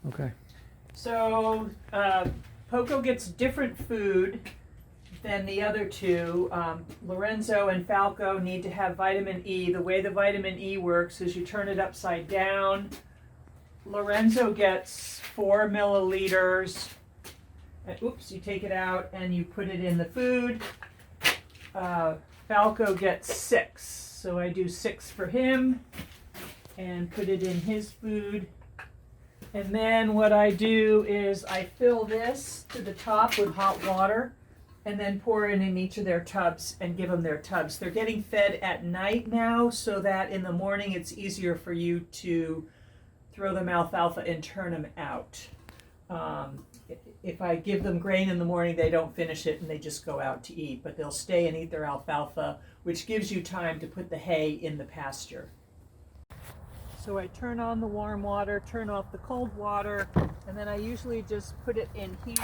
Okay. So Poco gets different food than the other two. Lorenzo and Falco need to have vitamin E. The way the vitamin E works is you turn it upside down. Lorenzo gets 4 milliliters. Oops, you take it out and you put it in the food. Falco gets 6. So I do 6 for him and put it in his food. And then what I do is I fill this to the top with hot water and then pour it in each of their tubs and give them their tubs. They're getting fed at night now so that in the morning it's easier for you to throw them alfalfa and turn them out. If I give them grain in the morning, they don't finish it and they just go out to eat, but they'll stay and eat their alfalfa, which gives you time to put the hay in the pasture. So I turn on the warm water, turn off the cold water, and then I usually just put it in here,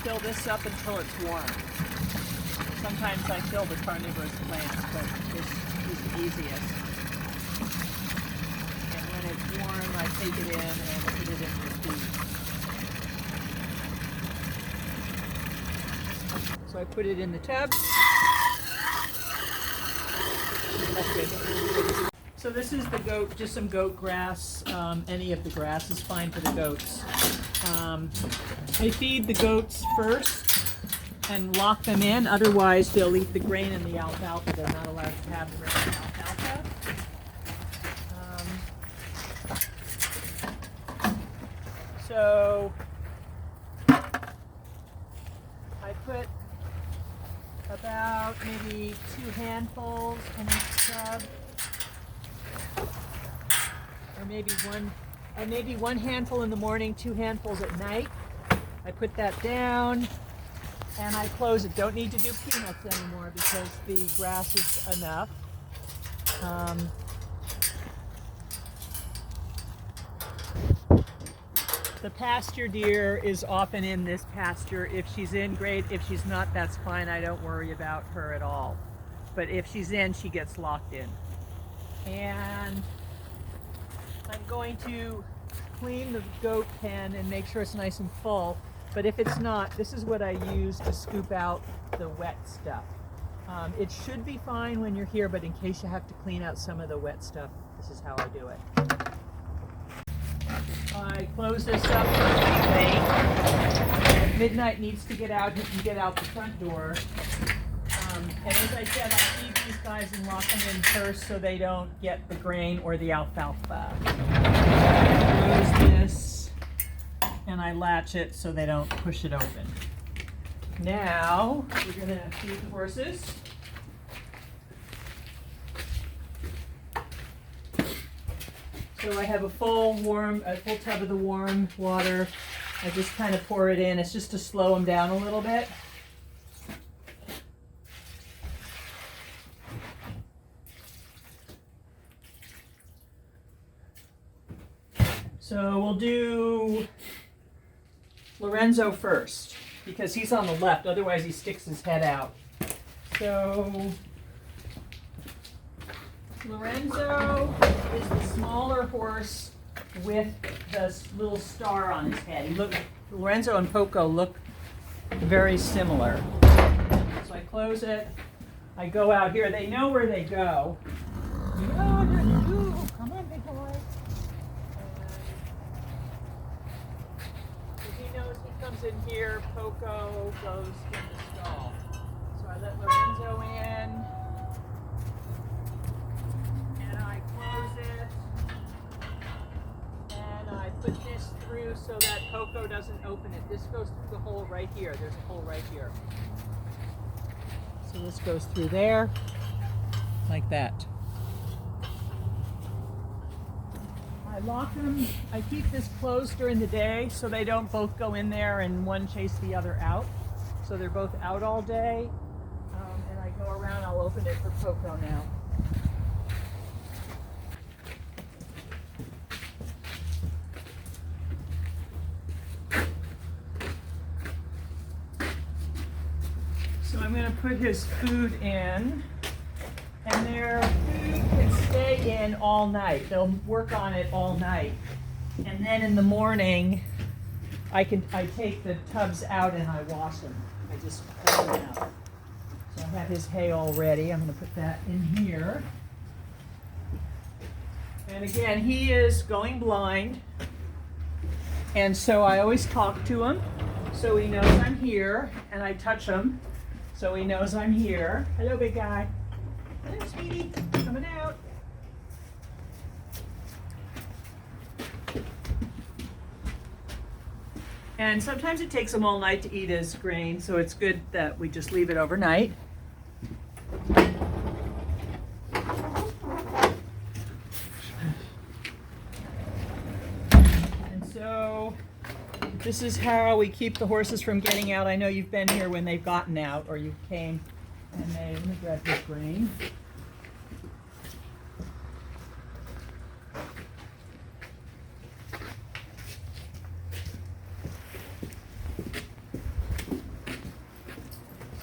fill this up until it's warm. Sometimes I fill the carnivorous plants, but this is the easiest. And when it's warm, I take it in and put it in the food. So I put it in the tub. That's good. So this is the goat, just some goat grass. Any of the grass is fine for the goats. I feed the goats first and lock them in. Otherwise, they'll eat the grain and the alfalfa. They're not allowed to have the grain and alfalfa. So I put about maybe 2 handfuls in each tub. Or maybe one handful in the morning, 2 handfuls at night. I put that down and I close it. Don't need to do peanuts anymore because the grass is enough. The pasture deer is often in this pasture. If she's in, great. If she's not, that's fine. I don't worry about her at all. But if she's in, she gets locked in. And I'm going to clean the goat pen and make sure it's nice and full. But if it's not, this is what I use to scoop out the wet stuff. It should be fine when you're here, but in case you have to clean out some of the wet stuff, this is how I do it. I close this up completely. If midnight needs to get out, you can get out the front door. And as I said, I feed these guys and lock them in first so they don't get the grain or the alfalfa. I close this and I latch it so they don't push it open. Now we're going to feed the horses. So I have a full tub of the warm water. I just kind of pour it in. It's just to slow them down a little bit. So we'll do Lorenzo first because he's on the left, otherwise he sticks his head out. So Lorenzo is the smaller horse with the little star on his head. Lorenzo and Poco look very similar. So I close it, I go out here. They know where they go. Come on, big boy. He knows he comes in here, Poco goes in the stall. So I let Lorenzo in, and I close it, and I put this through so that Poco doesn't open it. This goes through the hole right here. There's a hole right here. So this goes through there, like that. I lock them. I keep this closed during the day so they don't both go in there and one chase the other out. So they're both out all day. And I go around, I'll open it for Poco now. So I'm going to put his food in. And their food can stay in all night. They'll work on it all night. And then in the morning, I take the tubs out and I wash them. I just pull them out. So I have his hay all ready. I'm going to put that in here. And again, he is going blind. And so I always talk to him so he knows I'm here. And I touch him so he knows I'm here. Hello, big guy. Hello, sweetie. Coming out. And sometimes it takes him all night to eat his grain, so it's good that we just leave it overnight. And so this is how we keep the horses from getting out. I know you've been here when they've gotten out, or you came and let me grab this grain.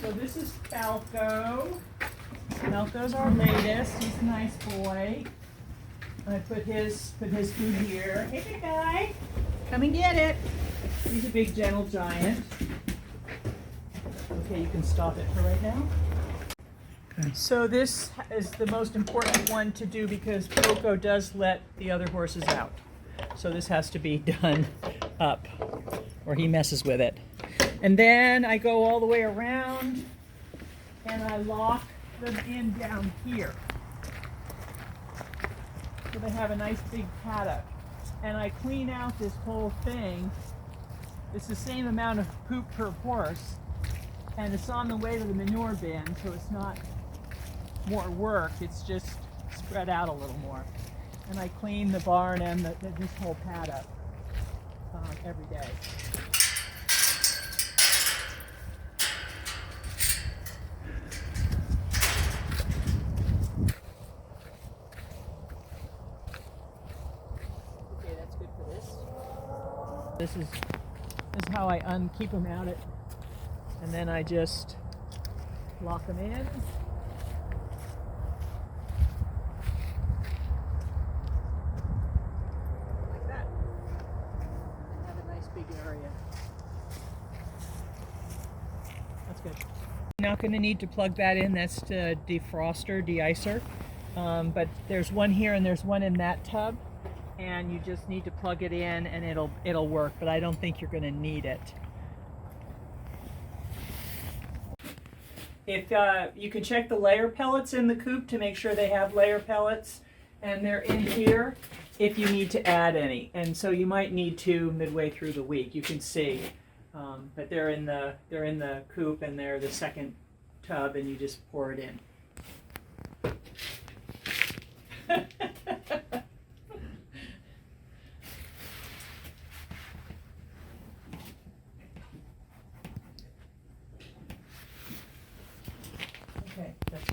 So this is Falco. Falco's our latest. He's a nice boy. I put his food here. Hey, big guy, come and get it. He's a big, gentle giant. Okay, you can stop it for right now. Okay. So this is the most important one to do because Poco does let the other horses out. So this has to be done up or he messes with it. And then I go all the way around and I lock them in down here. So they have a nice big paddock. And I clean out this whole thing. It's the same amount of poop per horse. And it's on the way to the manure bin, so it's not more work. It's just spread out a little more. And I clean the barn and this whole paddock every day. This is how I keep them out and then I just lock them in. Like that. I have a nice big area. That's good. You're not going to need to plug that in. That's the defroster, de-icer. But there's one here and there's one in that tub. And you just need to plug it in and it'll work, but I don't think you're going to need it. If you can check the layer pellets in the coop to make sure they have layer pellets and they're in here if you need to add any. And so you might need to midway through the week. You can see, but they're in the coop and they're the second tub and you just pour it in.